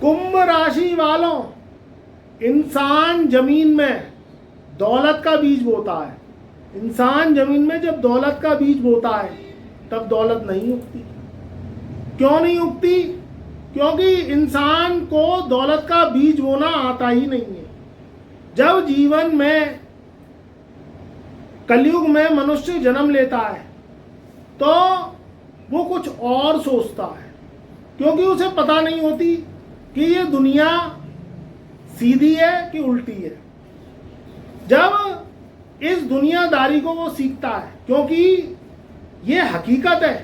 कुंभ राशि वालों, इंसान जमीन में दौलत का बीज बोता है। इंसान जमीन में जब दौलत का बीज बोता है तब दौलत नहीं उगती। क्यों नहीं उगती? क्योंकि इंसान को दौलत का बीज बोना आता ही नहीं है। जब जीवन में कलयुग में मनुष्य जन्म लेता है तो वो कुछ और सोचता है, क्योंकि उसे पता नहीं होती कि ये दुनिया सीधी है कि उल्टी है। जब इस दुनियादारी को वो सीखता है, क्योंकि ये हकीकत है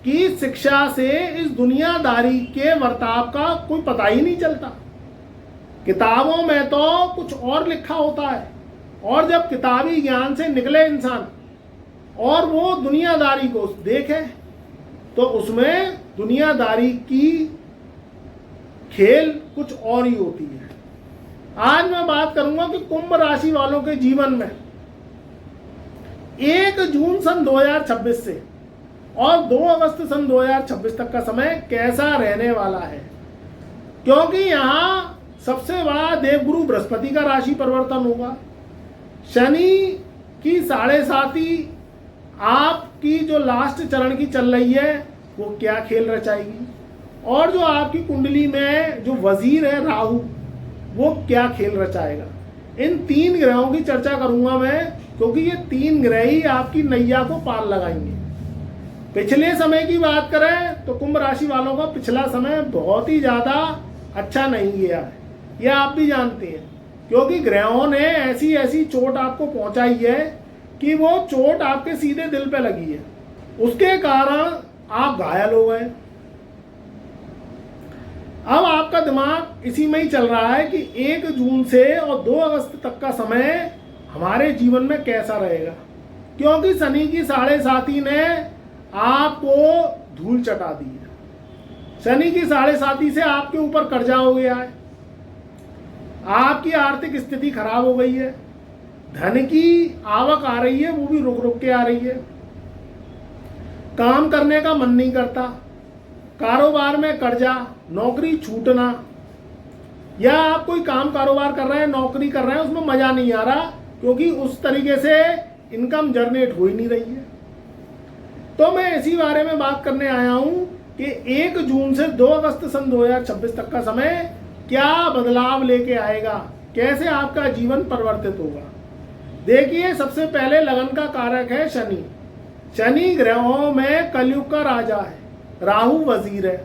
कि शिक्षा से इस दुनियादारी के वर्ताव का कोई पता ही नहीं चलता। किताबों में तो कुछ और लिखा होता है, और जब किताबी ज्ञान से निकले इंसान और वो दुनियादारी को देखे तो उसमें दुनियादारी की खेल कुछ और ही होती है। आज मैं बात करूंगा कि कुंभ राशि वालों के जीवन में 1 जून सन 2026 से और 2 अगस्त सन 2026 तक का समय कैसा रहने वाला है। क्योंकि यहाँ सबसे बड़ा देवगुरु बृहस्पति का राशि परिवर्तन होगा। शनि की 7.5 आपकी जो लास्ट चरण की चल रही है वो क्या खेल रचाएगी, और जो आपकी कुंडली में जो वजीर है राहु वो क्या खेल रचाएगा। इन 3 ग्रहों की चर्चा करूंगा मैं, क्योंकि ये 3 ग्रह ही आपकी नैया को पार लगाएंगे। पिछले समय की बात करें तो कुंभ राशि वालों का पिछला समय बहुत ही ज्यादा अच्छा नहीं गया है, यह आप भी जानते हैं। क्योंकि ग्रहों ने ऐसी ऐसी चोट आपको पहुंचाई है कि वो चोट आपके सीधे दिल पे लगी है, उसके कारण आप घायल हो गए। अब आपका दिमाग इसी में ही चल रहा है कि 1 जून से और 2 अगस्त तक का समय हमारे जीवन में कैसा रहेगा। क्योंकि शनि की 7.5 ने आपको धूल चटा दी है। शनि की 7.5 से आपके ऊपर कर्जा हो गया है, आपकी आर्थिक स्थिति खराब हो गई है, धन की आवक आ रही है वो भी रुक रुक के आ रही है, काम करने का मन नहीं करता, कारोबार में कर्जा, नौकरी छूटना, या आप कोई काम कारोबार कर रहे हैं, नौकरी कर रहे हैं, उसमें मजा नहीं आ रहा क्योंकि उस तरीके से इनकम जनरेट हो ही नहीं रही है। तो मैं इसी बारे में बात करने आया हूं कि 1 जून से 2 अगस्त सन 2026 तक का समय क्या बदलाव लेके आएगा, कैसे आपका जीवन परिवर्तित होगा। देखिए, सबसे पहले लगन का कारक है शनि। शनि ग्रहों में कलयुग का राजा है, राहु वजीर है।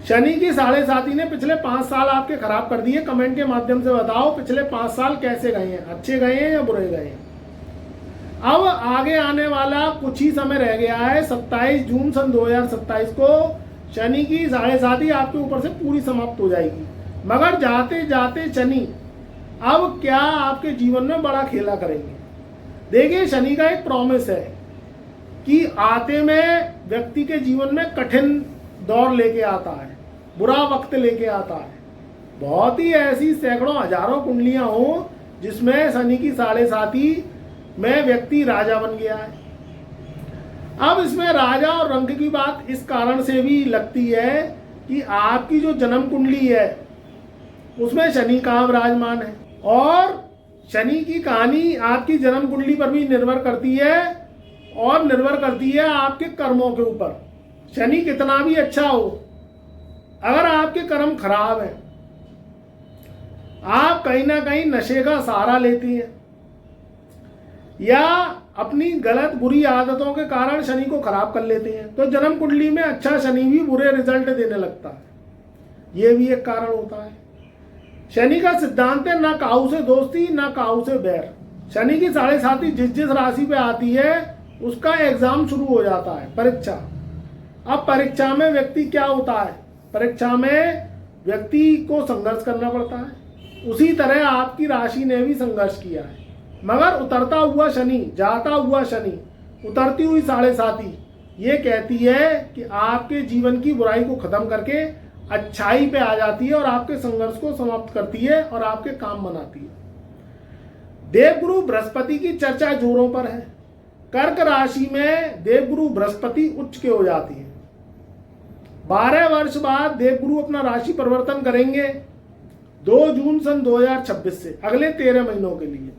शनि की 7.5 ने पिछले 5 साल आपके खराब कर दिए। कमेंट के माध्यम से बताओ पिछले 5 साल कैसे गए हैं, अच्छे गए हैं या बुरे गए हैं। अब आगे आने वाला कुछ ही समय रह गया है। 27 जून सन 2027 को शनि की 7.5 आपके ऊपर से पूरी समाप्त हो जाएगी। मगर जाते जाते शनि अब क्या आपके जीवन में बड़ा खेला करेंगे। देखिए, शनि का एक प्रॉमिस है कि आते में व्यक्ति के जीवन में कठिन दौर लेके आता है, बुरा वक्त लेके आता है। बहुत ही ऐसी सैकड़ों हजारों कुंडलियां हो जिसमें शनि की 7.5 में व्यक्ति राजा बन गया है। अब इसमें राजा और रंग की बात इस कारण से भी लगती है कि आपकी जो जन्म कुंडली है उसमें शनि का विराजमान है, और शनि की कहानी आपकी जन्म कुंडली पर भी निर्भर करती है, और निर्भर करती है आपके कर्मों के ऊपर। शनि कितना भी अच्छा हो, अगर आपके कर्म खराब हैं, आप कहीं ना कहीं नशे का सहारा लेती हैं या अपनी गलत बुरी आदतों के कारण शनि को खराब कर लेते हैं, तो जन्म कुंडली में अच्छा शनि भी बुरे रिजल्ट देने लगता है। यह भी एक कारण होता है। शनि का सिद्धांत है ना काऊ से दोस्ती ना काऊ से बैर। शनि की 7.5 जिस राशि पे आती है उसका एग्जाम शुरू हो जाता है, परीक्षा। अब परीक्षा में व्यक्ति क्या होता है, परीक्षा में व्यक्ति को संघर्ष करना पड़ता है। उसी तरह आपकी राशि ने भी संघर्ष किया है, मगर उतरता हुआ शनि, जाता हुआ शनि, उतरती हुई 7.5 ये कहती है कि आपके जीवन की बुराई को खत्म करके अच्छाई पे आ जाती है और आपके संघर्ष को समाप्त करती है और आपके काम बनाती है। देवगुरु बृहस्पति की चर्चा जोरों पर है। कर्क राशि में देवगुरु बृहस्पति उच्च के हो जाती है। 12 वर्ष बाद देवगुरु अपना राशि परिवर्तन करेंगे 2 जून सन 2026 से अगले 13 महीनों के लिए।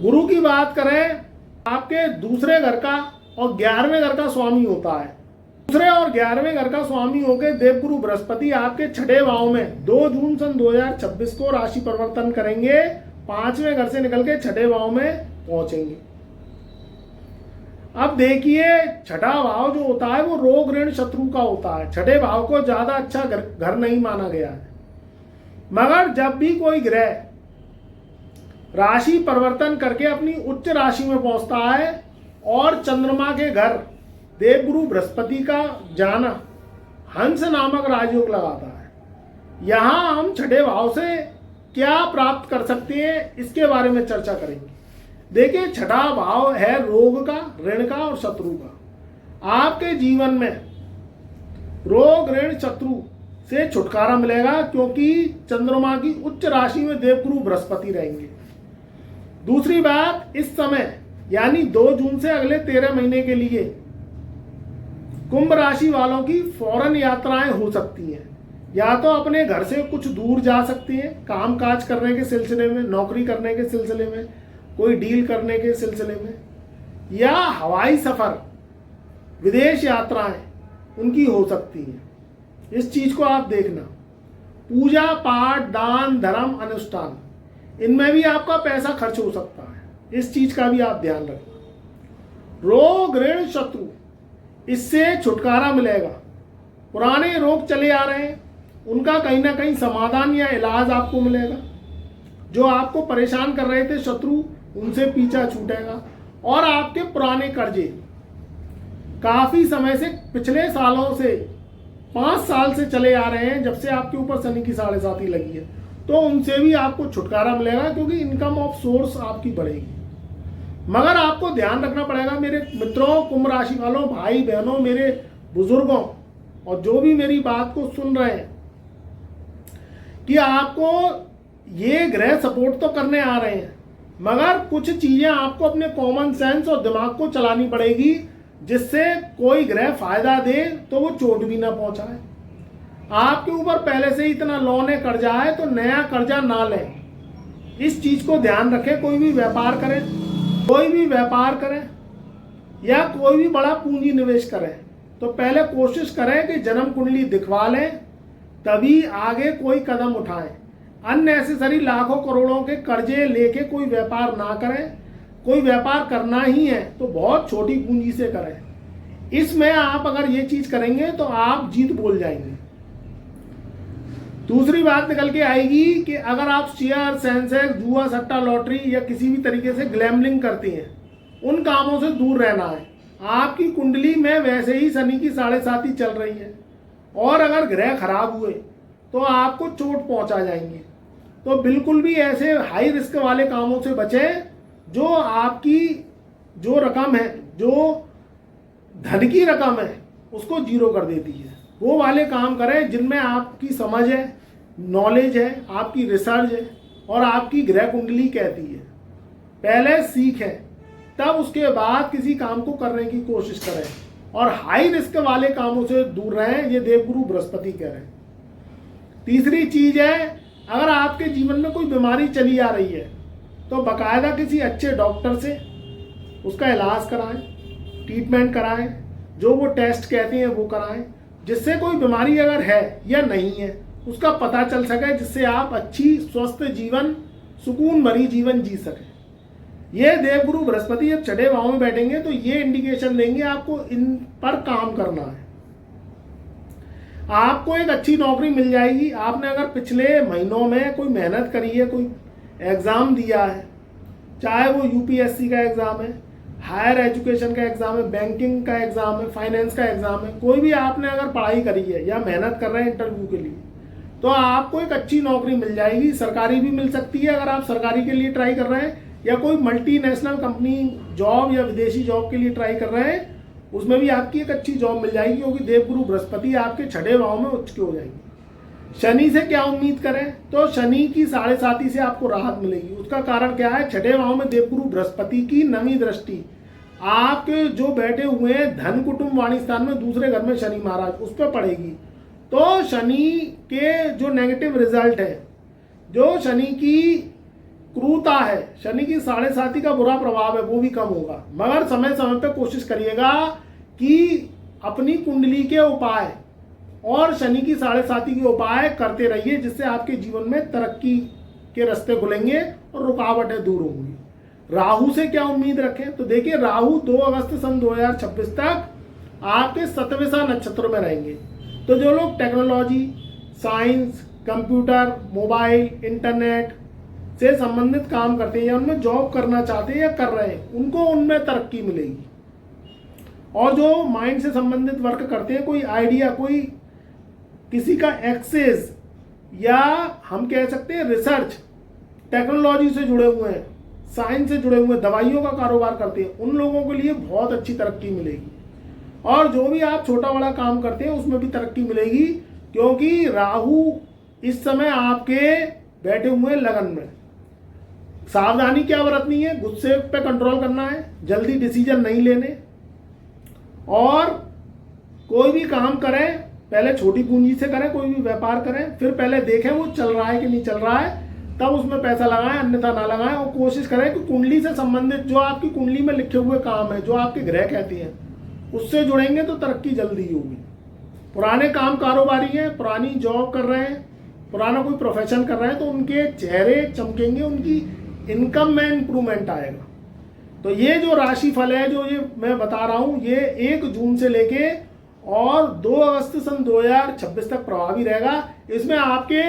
गुरु की बात करें, आपके दूसरे घर का और 11वें घर का स्वामी होता है। दूसरे और 11वें घर का स्वामी होकर देवगुरु बृहस्पति आपके 6ठे भाव में 2 जून सन 2026 को राशि परिवर्तन करेंगे, 5वें घर से निकल के 6ठे भाव में पहुंचेंगे। अब देखिए, 6ठा भाव जो होता है वो रोग ऋण शत्रु का होता है। 6ठे भाव को ज्यादा अच्छा घर नहीं माना गया है। मगर जब भी कोई ग्रह राशि परिवर्तन करके अपनी उच्च राशि में पहुंचता है और चंद्रमा के घर देवगुरु बृहस्पति का जाना हंस नामक राजयोग लगाता है। यहां हम 6ठे भाव से क्या प्राप्त कर सकते हैं इसके बारे में चर्चा करेंगे। देखिए, 6ठा भाव है रोग का, ऋण का और शत्रु का। आपके जीवन में रोग ऋण शत्रु से छुटकारा मिलेगा क्योंकि चंद्रमा की उच्च राशि में देवगुरु बृहस्पति रहेंगे। दूसरी बात, इस समय यानी 2 जून से अगले 13 महीने के लिए कुंभ राशि वालों की फौरन यात्राएं हो सकती हैं। या तो अपने घर से कुछ दूर जा सकते हैं, काम काज करने के सिलसिले में, नौकरी करने के सिलसिले में, कोई डील करने के सिलसिले में, या हवाई सफर, विदेश यात्राएं उनकी हो सकती हैं। इस चीज को आप देखना। पूजा पाठ, दान धर्म, अनुष्ठान, इनमें भी आपका पैसा खर्च हो सकता है। इस चीज का भी आप ध्यान रखना। रोग ऋण शत्रु, इससे छुटकारा मिलेगा। पुराने रोग चले आ रहे हैं, उनका कहीं ना कहीं समाधान या इलाज आपको मिलेगा। जो आपको परेशान कर रहे थे शत्रु, उनसे पीछा छूटेगा। और आपके पुराने कर्जे काफी समय से, पिछले सालों से 5 साल से चले आ रहे हैं, जब से आपके ऊपर शनि की 7.5 लगी है, तो उनसे भी आपको छुटकारा मिलेगा क्योंकि इनकम ऑफ सोर्स आपकी बढ़ेगी। मगर आपको ध्यान रखना पड़ेगा मेरे मित्रों, कुंभ राशि वालों, भाई बहनों, मेरे बुजुर्गों और जो भी मेरी बात को सुन रहे हैं, कि आपको ये ग्रह सपोर्ट तो करने आ रहे हैं, मगर कुछ चीजें आपको अपने कॉमन सेंस और दिमाग को चलानी पड़ेगी जिससे कोई ग्रह फायदा दे तो वो चोट भी ना पहुंचाए। आपके ऊपर पहले से ही इतना लोन है, कर्जा है, तो नया कर्जा ना लें। इस चीज को ध्यान रखें। कोई भी व्यापार करें या कोई भी बड़ा पूंजी निवेश करें तो पहले कोशिश करें कि जन्म कुंडली दिखवा लें, तभी आगे कोई कदम उठाएं। अननेसेसरी लाखों करोड़ों के कर्जे लेके कोई व्यापार ना करें। कोई व्यापार करना ही है तो बहुत छोटी पूंजी से करें। इसमें आप अगर ये चीज करेंगे तो आप जीत बोल जाएंगे। दूसरी बात निकल के आएगी कि अगर आप शेयर, सेंसेक्स, जुआ, सट्टा, लॉटरी या किसी भी तरीके से ग्लैमलिंग करते हैं, उन कामों से दूर रहना है। आपकी कुंडली में वैसे ही शनि की 7.5 चल रही है और अगर ग्रह खराब हुए तो आपको चोट पहुंचा जाएंगे। तो बिल्कुल भी ऐसे हाई रिस्क वाले कामों से बचें जो आपकी जो रकम है, जो धन की रकम है, उसको जीरो कर देती है। वो वाले काम करें जिनमें आपकी समझ है, नॉलेज है, आपकी रिसर्च है और आपकी ग्रह कुंडली कहती है। पहले सीखें, तब उसके बाद किसी काम को करने की कोशिश करें और हाई रिस्क वाले कामों से दूर रहें। ये देवगुरु बृहस्पति कह रहे हैं। तीसरी चीज है, अगर आपके जीवन में कोई बीमारी चली आ रही है तो बाकायदा किसी अच्छे डॉक्टर से उसका इलाज कराएं, ट्रीटमेंट कराएं, जो वो टेस्ट कहते हैं वो कराएं, जिससे कोई बीमारी अगर है या नहीं है उसका पता चल सके, जिससे आप अच्छी स्वस्थ जीवन, सुकून भरी जीवन जी सकें। ये देवगुरु बृहस्पति जब 6ठे भाव में बैठेंगे तो ये इंडिकेशन देंगे आपको इन पर काम करना है। आपको एक अच्छी नौकरी मिल जाएगी। आपने अगर पिछले महीनों में कोई मेहनत करी है, कोई एग्जाम दिया है, चाहे वो यूपीएससी का एग्जाम है, हायर एजुकेशन का एग्जाम है, बैंकिंग का एग्जाम है, फाइनेंस का एग्जाम है, कोई भी आपने अगर पढ़ाई करी है या मेहनत कर रहे हैं इंटरव्यू के लिए, तो आपको एक अच्छी नौकरी मिल जाएगी। सरकारी भी मिल सकती है अगर आप सरकारी के लिए ट्राई कर रहे हैं, या कोई मल्टीनेशनल कंपनी जॉब या विदेशी जॉब के लिए ट्राई कर रहे हैं, उसमें भी आपकी एक अच्छी जॉब मिल जाएगी क्योंकि देवगुरु बृहस्पति आपके 6ठे भाव में उच्च के हो जाएंगे। शनि से क्या उम्मीद करें, तो शनि की 7.5 से आपको राहत मिलेगी। उसका कारण क्या है, 6ठे भाव में देवगुरु बृहस्पति की नवी दृष्टि आपके जो बैठे हुए हैं धन कुटुंब वाणी स्थान में दूसरे घर में शनि महाराज, उस पर पड़ेगी। तो शनि के जो नेगेटिव रिजल्ट है, जो शनि की क्रूरता है, शनि की 7.5 का बुरा प्रभाव है, वो भी कम होगा। मगर समय समय पे कोशिश करिएगा कि अपनी कुंडली के उपाय और शनि की 7.5 के उपाय करते रहिए, जिससे आपके जीवन में तरक्की के रास्ते खुलेंगे और रुकावटें दूर होंगी। राहु से क्या उम्मीद रखें? तो देखिए, राहु 2 अगस्त सन 2026 तक आपके 7वें नक्षत्र में रहेंगे। तो जो लोग technology, science, computer, mobile, internet से संबंधित काम करते हैं या उनमें जॉब करना चाहते हैं या कर रहे हैं, उनको उनमें तरक्की मिलेगी। और जो माइंड से संबंधित वर्क करते हैं, कोई आइडिया, कोई किसी का एक्सेस, या हम कह सकते हैं रिसर्च, टेक्नोलॉजी से जुड़े हुए हैं, साइंस से जुड़े हुए, दवाइयों का कारोबार करते हैं, उन लोगों के लिए बहुत अच्छी तरक्की मिलेगी। और जो भी आप छोटा बड़ा काम करते हैं उसमें भी तरक्की मिलेगी, क्योंकि राहु इस समय आपके बैठे हुए लगन में। सावधानी क्या बरतनी है? गुस्से पे कंट्रोल करना है, जल्दी डिसीजन नहीं लेने, और कोई भी काम करें पहले छोटी पूंजी से करें, कोई भी व्यापार करें, फिर पहले देखें वो चल रहा है कि नहीं चल रहा है, तब उसमें पैसा लगाएं, अन्यथा ना लगाएं। और कोशिश करें कि कुंडली से संबंधित जो आपकी कुंडली में लिखे हुए काम है, जो आपके ग्रह कहते हैं, उससे जुड़ेंगे तो तरक्की जल्दी होगी। पुराने काम कारोबारी हैं, पुरानी जॉब कर रहे हैं, पुराना कोई प्रोफेशन कर रहे हैं, तो उनके चेहरे चमकेंगे, उनकी इनकम में इंप्रूवमेंट आएगा। तो ये जो राशि फल है, जो ये मैं बता रहा हूँ, ये 1 जून से लेके और 2 अगस्त सन 2026 तक प्रभावी रहेगा। इसमें आपके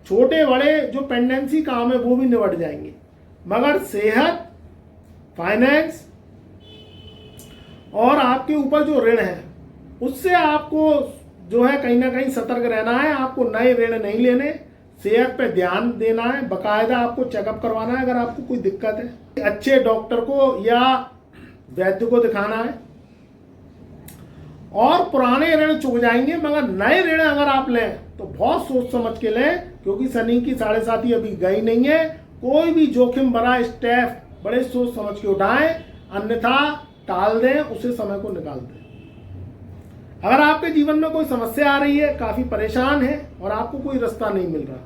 छोटे बड़े जो पेंडेंसी काम है वो भी निबट जाएंगे, मगर सेहत, फाइनेंस और आपके ऊपर जो ऋण है उससे आपको जो है कहीं ना कहीं सतर्क रहना है। आपको नए ऋण नहीं लेने, सेहत पे ध्यान देना है, बकायदा आपको चेकअप करवाना है। अगर आपको कोई दिक्कत है, अच्छे डॉक्टर को या वैद्य को दिखाना है। और पुराने ऋण चुक जाएंगे, मगर नए ऋण अगर आप लें तो बहुत सोच समझ के लें, क्योंकि शनि की 7.5 अभी गई नहीं है। कोई भी जोखिम भरा स्टेप बड़े सोच समझ के उठाएं, अन्यथा टाल दें, उसे समय को निकाल दें। अगर आपके जीवन में कोई समस्या आ रही है, काफी परेशान है और आपको कोई रास्ता नहीं मिल रहा,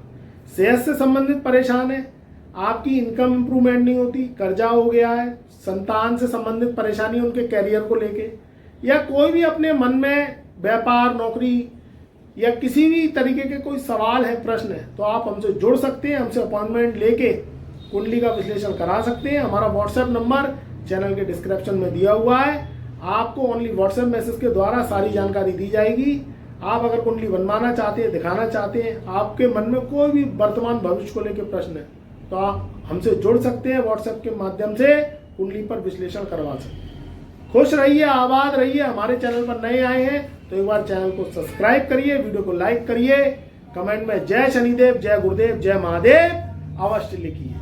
सेहत से संबंधित परेशान है, आपकी इनकम इंप्रूवमेंट नहीं होती, कर्जा हो गया है, संतान से संबंधित परेशानी, उनके कैरियर को लेके, या कोई भी अपने मन में व्यापार, नौकरी या किसी भी तरीके के कोई सवाल है, प्रश्न है, तो आप हमसे जुड़ सकते हैं। हमसे अपॉइंटमेंट लेके कुंडली का विश्लेषण करा सकते हैं। हमारा व्हाट्सएप नंबर चैनल के डिस्क्रिप्शन में दिया हुआ है। आपको ओनली व्हाट्सएप मैसेज के द्वारा सारी जानकारी दी जाएगी। आप अगर कुंडली बनवाना चाहते हैं, दिखाना चाहते हैं, आपके मन में कोई भी वर्तमान भविष्य को लेकर प्रश्न है, तो आप हमसे जुड़ सकते हैं। व्हाट्सएप के माध्यम से कुंडली पर विश्लेषण करवा सकते हैं। खुश रहिए, आबाद रहिए। हमारे चैनल पर नए आए हैं तो एक बार चैनल को सब्सक्राइब करिए, वीडियो को लाइक करिए, कमेंट में जय शनिदेव, जय गुरुदेव, जय महादेव अवश्य लिखिए।